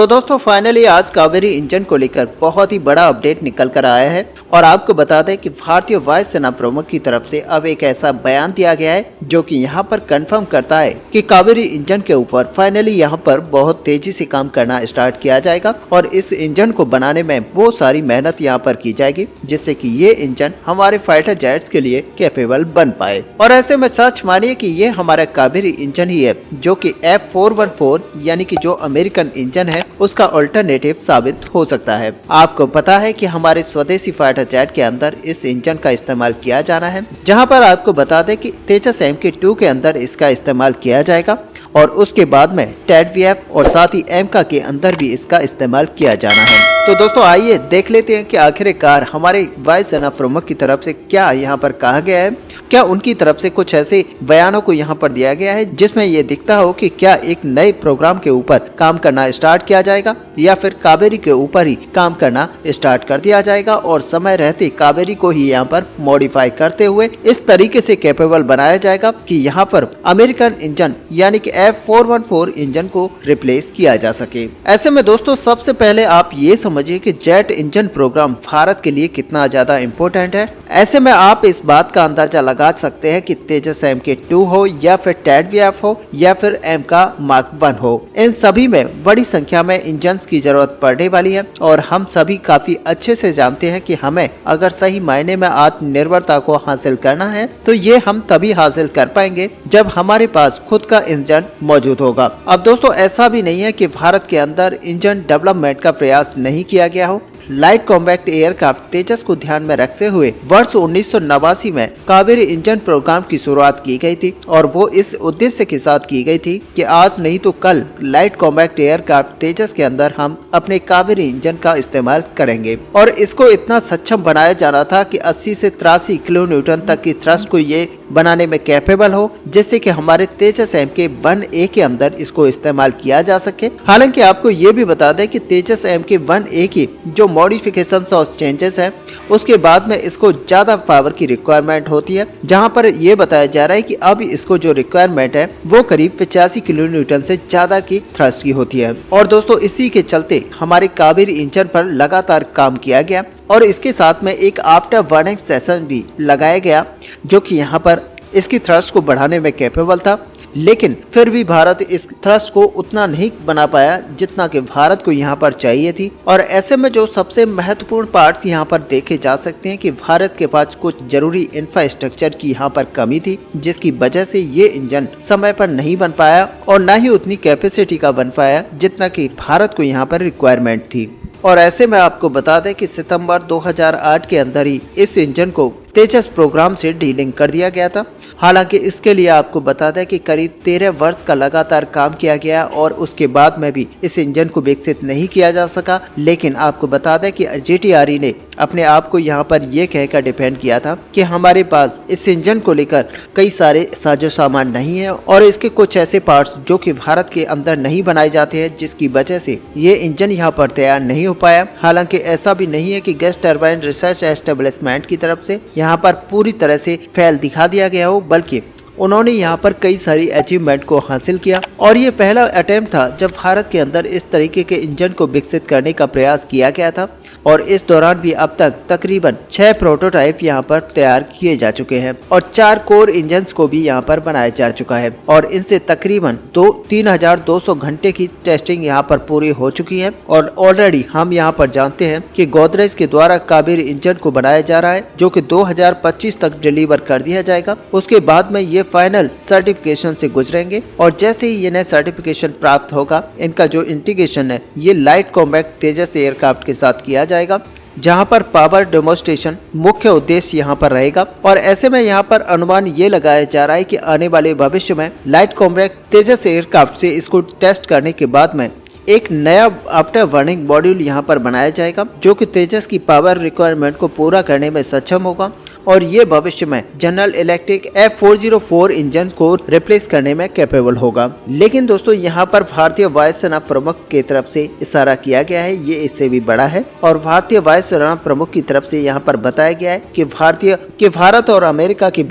तो दोस्तों फाइनली आज कावेरी इंजन को लेकर बहुत ही बड़ा अपडेट निकल कर आया है और आपको बता दें कि भारतीय वायुसेना प्रमुख की तरफ से अब एक ऐसा बयान दिया गया है जो कि यहां पर कंफर्म करता है कि कावेरी इंजन के ऊपर फाइनली यहां पर बहुत तेजी से काम करना स्टार्ट किया जाएगा और इस इंजन को बनाने में बहुत सारी मेहनत यहां पर की जाएगी जिससे कि ये इंजन हमारे फाइटर जेट्स के लिए कैपेबल बन पाए। और ऐसे में सच मानिए कि ये हमारा कावेरी इंजन ही है जो कि F414 यानी कि जो अमेरिकन इंजन है उसका अल्टरनेटिव साबित हो सकता है। आपको पता है कि हमारे स्वदेशी फाइटर जेट के अंदर इस इंजन का इस्तेमाल किया जाना है, जहां पर आपको बता दें कि तेजस MK2 के अंदर इसका इस्तेमाल किया जाएगा और उसके बाद में TEDVF और साथ ही एमका के अंदर भी इसका इस्तेमाल किया जाना है। तो दोस्तों आइए देख लेते हैं कि आखिरकार हमारे वायुसेना प्रमुख की तरफ से क्या यहाँ पर कहा गया है। क्या उनकी तरफ से कुछ ऐसे बयानों को यहाँ पर दिया गया है जिसमें ये दिखता हो कि क्या एक नए प्रोग्राम के ऊपर काम करना स्टार्ट किया जाएगा या फिर कावेरी के ऊपर ही काम करना स्टार्ट कर दिया जाएगा और समय रहते कावेरी को ही यहाँ पर मॉडिफाई करते हुए इस तरीके से कैपेबल बनाया जाएगा कि यहाँ पर अमेरिकन इंजन यानी कि F414 इंजन को रिप्लेस किया जा सके। ऐसे में दोस्तों सबसे पहले आप ये समझिए कि जेट इंजन प्रोग्राम भारत के लिए कितना ज्यादा इम्पोर्टेंट है। ऐसे में आप इस बात का अंदाजा लगा सकते हैं कि तेजस MK2 हो या फिर TEDVF हो या फिर एमका मार्क 1 हो, इन सभी में बड़ी संख्या में इंजन्स की जरूरत पड़ने वाली है और हम सभी काफी अच्छे से जानते हैं कि हमें अगर सही मायने में आत्मनिर्भरता को हासिल करना है तो ये हम तभी हासिल कर पाएंगे जब हमारे पास खुद का इंजन मौजूद होगा। अब दोस्तों ऐसा भी नहीं है कि भारत के अंदर इंजन डेवलपमेंट का प्रयास नहीं किया गया हो। लाइट कॉम्बैक्ट एयरक्राफ्ट तेजस को ध्यान में रखते हुए वर्ष 1989 में कावेरी इंजन प्रोग्राम की शुरुआत की गई थी और वो इस उद्देश्य के साथ की गई थी कि आज नहीं तो कल लाइट कॉम्बैक्ट एयरक्राफ्ट तेजस के अंदर हम अपने कावेरी इंजन का इस्तेमाल करेंगे और इसको इतना सक्षम बनाया जाना था कि 80 से 83 किलो न्यूटन तक की थ्रस्ट को ये बनाने में कैपेबल हो जिससे कि हमारे तेजस MK1A के अंदर इसको इस्तेमाल किया जा सके। हालांकि आपको ये भी बता दें कि तेजस MK1A की जो मॉडिफिकेशंस और चेंजेस है उसके बाद में इसको ज्यादा पावर की रिक्वायरमेंट होती है, जहां पर ये बताया जा रहा है कि अब इसको जो रिक्वायरमेंट है वो करीब 85 किलो न्यूटन से ज्यादा की थ्रस्ट की होती है। और दोस्तों इसी के चलते हमारे कावेरी इंजन पर लगातार काम किया गया और इसके साथ में एक आफ्टर वार्निंग सेशन भी लगाया गया जो कि यहाँ पर इसकी थ्रस्ट को बढ़ाने में कैपेबल था, लेकिन फिर भी भारत इस थ्रस्ट को उतना नहीं बना पाया जितना कि भारत को यहाँ पर चाहिए थी। और ऐसे में जो सबसे महत्वपूर्ण पार्ट्स यहाँ पर देखे जा सकते हैं कि भारत के पास कुछ जरूरी इंफ्रास्ट्रक्चर की यहाँ पर कमी थी जिसकी वजह से ये इंजन समय पर नहीं बन पाया और न ही उतनी कैपेसिटी का बन पाया जितना कि भारत को यहाँ पर रिक्वायरमेंट थी। और ऐसे में आपको बता दें कि सितंबर 2008 के अंदर ही इस इंजन को तेजस प्रोग्राम से डीलिंक कर दिया गया था। हालांकि इसके लिए आपको बता दें कि करीब 13 वर्ष का लगातार काम किया गया और उसके बाद में भी इस इंजन को विकसित नहीं किया जा सका। लेकिन आपको बता दें कि GTRE ने अपने आप को यहाँ पर ये कहकर डिफेंड किया था कि हमारे पास इस इंजन को लेकर कई सारे साजो सामान नहीं है और इसके कुछ ऐसे पार्ट्स जो कि भारत के अंदर नहीं बनाए जाते हैं जिसकी वजह से ये इंजन यहाँ पर तैयार नहीं हो पाया। हालांकि ऐसा भी नहीं है कि गैस टरबाइन रिसर्च एस्टेब्लिशमेंट की तरफ से यहाँ पर पूरी तरह से फेल दिखा दिया गया हो, बल्कि उन्होंने यहाँ पर कई सारी अचीवमेंट को हासिल किया और ये पहला अटेम्प्ट था जब भारत के अंदर इस तरीके के इंजन को विकसित करने का प्रयास किया गया था। और इस दौरान भी अब तक तकरीबन 6 प्रोटोटाइप यहाँ पर तैयार किए जा चुके हैं और 4 कोर इंजन्स को भी यहाँ पर बनाया जा चुका है और इनसे तकरीबन 3200 घंटे की टेस्टिंग यहाँ पर पूरी हो चुकी है। और ऑलरेडी हम यहाँ पर जानते हैं कि गोदरेज के द्वारा कावेरी इंजन को बनाया जा रहा है जो कि 2025 तक डिलीवर कर दिया जाएगा। उसके बाद में ये फाइनल सर्टिफिकेशन से गुजरेंगे और जैसे ही इन्हें सर्टिफिकेशन प्राप्त होगा इनका जो इंटीग्रेशन है ये लाइट कॉम्बैक्ट तेजस एयरक्राफ्ट के साथ किया जाएगा, जहां पर पावर डेमोन्स्ट्रेशन मुख्य उद्देश्य यहां पर रहेगा। और ऐसे में यहां पर अनुमान ये लगाया जा रहा है कि आने वाले भविष्य में लाइट कॉम्बैक्ट तेजस एयरक्राफ्ट से इसको टेस्ट करने के बाद में एक नया आफ्टर वार्निंग मॉड्यूल यहां पर बनाया जाएगा जो कि तेजस की पावर रिक्वायरमेंट को पूरा करने में सक्षम होगा और ये भविष्य में जनरल इलेक्ट्रिक F404 इंजन को रिप्लेस करने में कैपेबल होगा। लेकिन दोस्तों यहाँ पर भारतीय वायुसेना प्रमुख की तरफ से इशारा किया गया है, ये इससे भी बड़ा है और भारतीय वायुसेना प्रमुख की तरफ से यहाँ पर बताया गया है कि भारत और अमेरिका के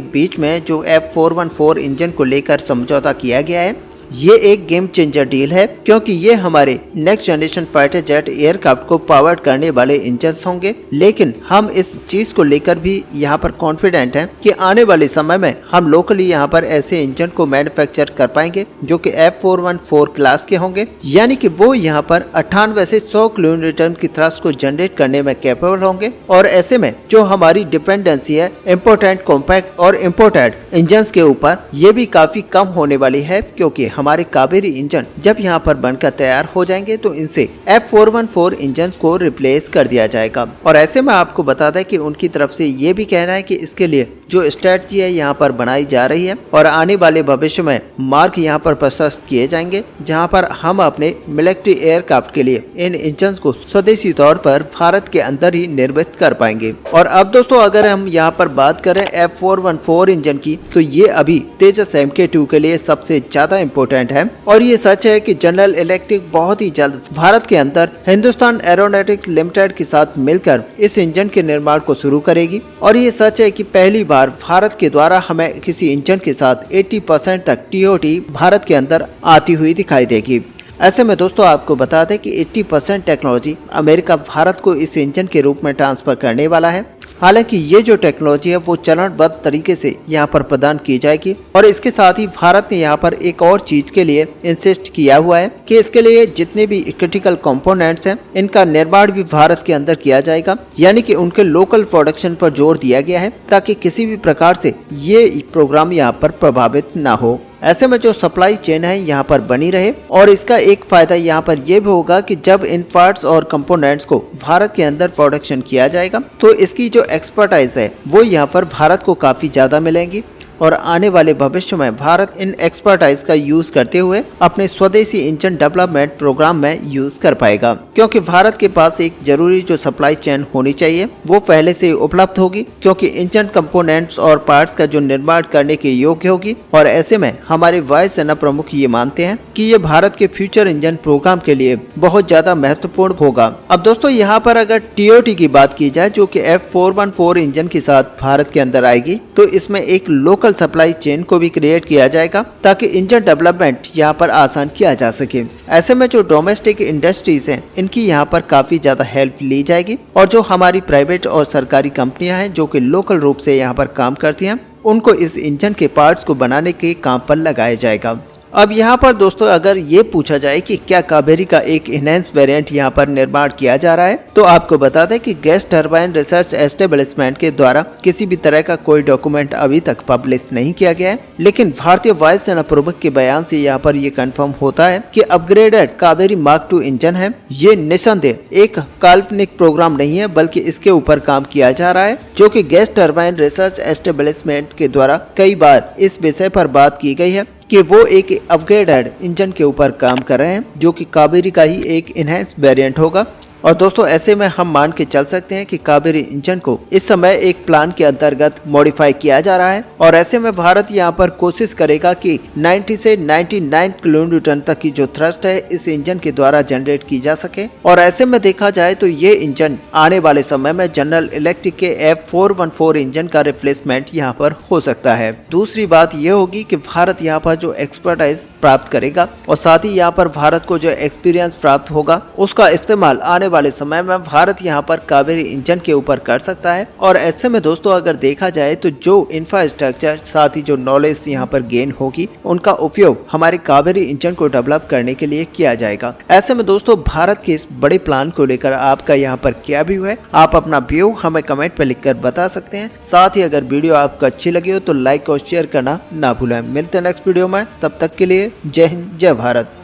बीच में जो F414 इंजन को लेकर समझौता किया गया है ये एक गेम चेंजर डील है, क्योंकि ये हमारे next generation fighter jet aircraft को पावर्ड करने वाले इंजन होंगे। लेकिन हम इस चीज को लेकर भी यहाँ पर कॉन्फिडेंट हैं कि आने वाले समय में हम लोकली यहाँ पर ऐसे इंजन को मैन्युफैक्चर कर पाएंगे जो कि F414 क्लास के होंगे, यानी कि वो यहाँ पर 98 से 100 किलोन्यूटन की थ्रस्ट को जनरेट करने में कैपेबल होंगे। और ऐसे में जो हमारी डिपेंडेंसी है इम्पोर्टेंट, कॉम्पैक्ट और इम्पोर्टेड इंजन के ऊपर, ये भी काफी कम होने वाली है, क्योंकि हमारे कावेरी इंजन जब यहाँ पर बनकर तैयार हो जाएंगे तो इनसे F414 इंजन को रिप्लेस कर दिया जाएगा। और ऐसे में आपको बता दें कि उनकी तरफ से ये भी कहना है कि इसके लिए जो स्ट्रेटजी है यहाँ पर बनाई जा रही है और आने वाले भविष्य में मार्ग यहाँ पर प्रशस्त किए जाएंगे, जहाँ पर हम अपने मिलिट्री एयरक्राफ्ट के लिए इन इंजन को स्वदेशी तौर पर भारत के अंदर ही निर्मित कर पाएंगे। और अब दोस्तों अगर हम यहाँ पर बात करें F414 इंजन की, तो ये अभी तेजस MK2 के लिए सबसे ज्यादा इम्पोर्टेंट है। और ये सच है कि जनरल इलेक्ट्रिक बहुत ही जल्द भारत के अंदर हिंदुस्तान एरोनॉटिक्स लिमिटेड के साथ मिलकर इस इंजन के निर्माण को शुरू करेगी। और ये सच है कि पहली बार भारत के द्वारा हमें किसी इंजन के साथ 80% तक TOT भारत के अंदर आती हुई दिखाई देगी। ऐसे में दोस्तों आपको बता दें कि 80% टेक्नोलॉजी अमेरिका भारत को इस इंजन के रूप में ट्रांसफर करने वाला है। हालांकि ये जो टेक्नोलॉजी है वो चरणबद्ध तरीके से यहाँ पर प्रदान की जाएगी। और इसके साथ ही भारत ने यहाँ पर एक और चीज के लिए इंसिस्ट किया हुआ है कि इसके लिए जितने भी क्रिटिकल कंपोनेंट्स हैं इनका निर्माण भी भारत के अंदर किया जाएगा, यानी कि उनके लोकल प्रोडक्शन पर जोर दिया गया है ताकि किसी भी प्रकार से ये प्रोग्राम यहाँ पर प्रभावित ना हो। ऐसे में जो सप्लाई चेन है यहाँ पर बनी रहे। और इसका एक फायदा यहाँ पर यह भी होगा कि जब इन पार्ट्स और कंपोनेंट्स को भारत के अंदर प्रोडक्शन किया जाएगा तो इसकी जो एक्सपर्टाइज है वो यहाँ पर भारत को काफी ज्यादा मिलेंगी। और आने वाले भविष्य में भारत इन एक्सपर्टाइज का यूज करते हुए अपने स्वदेशी इंजन डेवलपमेंट प्रोग्राम में यूज कर पाएगा, क्योंकि भारत के पास एक जरूरी जो सप्लाई चेन होनी चाहिए वो पहले से उपलब्ध होगी, क्योंकि इंजन कंपोनेंट्स और पार्ट्स का जो निर्माण करने के योग्य होगी। और ऐसे में हमारे वायुसेना प्रमुख ये मानते हैं कि ये भारत के फ्यूचर इंजन प्रोग्राम के लिए बहुत ज्यादा महत्वपूर्ण होगा। अब दोस्तों यहाँ पर अगर TOT की बात की जाए जो कि F414 इंजन के साथ भारत के अंदर आएगी, तो इसमें एक लोकल सप्लाई चेन को भी क्रिएट किया जाएगा ताकि इंजन डेवलपमेंट यहाँ पर आसान किया जा सके। ऐसे में जो डोमेस्टिक इंडस्ट्रीज हैं इनकी यहाँ पर काफी ज्यादा हेल्प ली जाएगी। और जो हमारी प्राइवेट और सरकारी कंपनियां हैं जो कि लोकल रूप से यहाँ पर काम करती हैं, उनको इस इंजन के पार्ट्स को बनाने के काम पर लगाया जाएगा। अब यहाँ पर दोस्तों अगर ये पूछा जाए कि क्या कावेरी का एक इनहेंस वेरिएंट यहाँ पर निर्माण किया जा रहा है, तो आपको बता दें कि गैस टरबाइन रिसर्च एस्टेब्लिशमेंट के द्वारा किसी भी तरह का कोई डॉक्यूमेंट अभी तक पब्लिश नहीं किया गया है। लेकिन भारतीय वायुसेना प्रमुख के बयान से यहाँ पर ये कंफर्म होता है कि अपग्रेडेड कावेरी मार्क 2 इंजन है। ये निसंदेह एक काल्पनिक प्रोग्राम नहीं है, बल्कि इसके ऊपर काम किया जा रहा है, जो कि गैस टरबाइन रिसर्च एस्टेब्लिशमेंट के द्वारा कई बार इस विषय पर बात की गई है कि वो एक अपग्रेडेड इंजन के ऊपर काम कर रहे हैं जो कि कावेरी का ही एक इनहेंस वेरिएंट होगा। और दोस्तों ऐसे में हम मान के चल सकते हैं कि कावेरी इंजन को इस समय एक प्लान के अंतर्गत मॉडिफाई किया जा रहा है। और ऐसे में भारत यहाँ पर कोशिश करेगा कि 90 से 99 किलोन्यूटन तक की जो थ्रस्ट है इस इंजन के द्वारा जनरेट की जा सके। और ऐसे में देखा जाए तो ये इंजन आने वाले समय में जनरल इलेक्ट्रिक के F414 इंजन का रिप्लेसमेंट यहाँ पर हो सकता है। दूसरी बात यह होगी कि भारत यहाँ पर जो एक्सपर्टाइज प्राप्त करेगा और साथ ही यहाँ पर भारत को जो एक्सपीरियंस प्राप्त होगा उसका इस्तेमाल आने वाले समय में भारत यहाँ पर कावेरी इंजन के ऊपर कर सकता है। और ऐसे में दोस्तों अगर देखा जाए तो जो इंफ्रास्ट्रक्चर साथ ही जो नॉलेज यहाँ पर गेन होगी उनका उपयोग हमारे कावेरी इंजन को डेवलप करने के लिए किया जाएगा। ऐसे में दोस्तों भारत के इस बड़े प्लान को लेकर आपका यहाँ पर क्या व्यू है, आप अपना व्यू हमें कमेंट पर लिखकर बता सकते हैं। साथ ही अगर वीडियो आपको अच्छी लगी हो तो लाइक और शेयर करना ना भूलें। मिलते हैं नेक्स्ट वीडियो में, तब तक के लिए जय हिंद, जय भारत।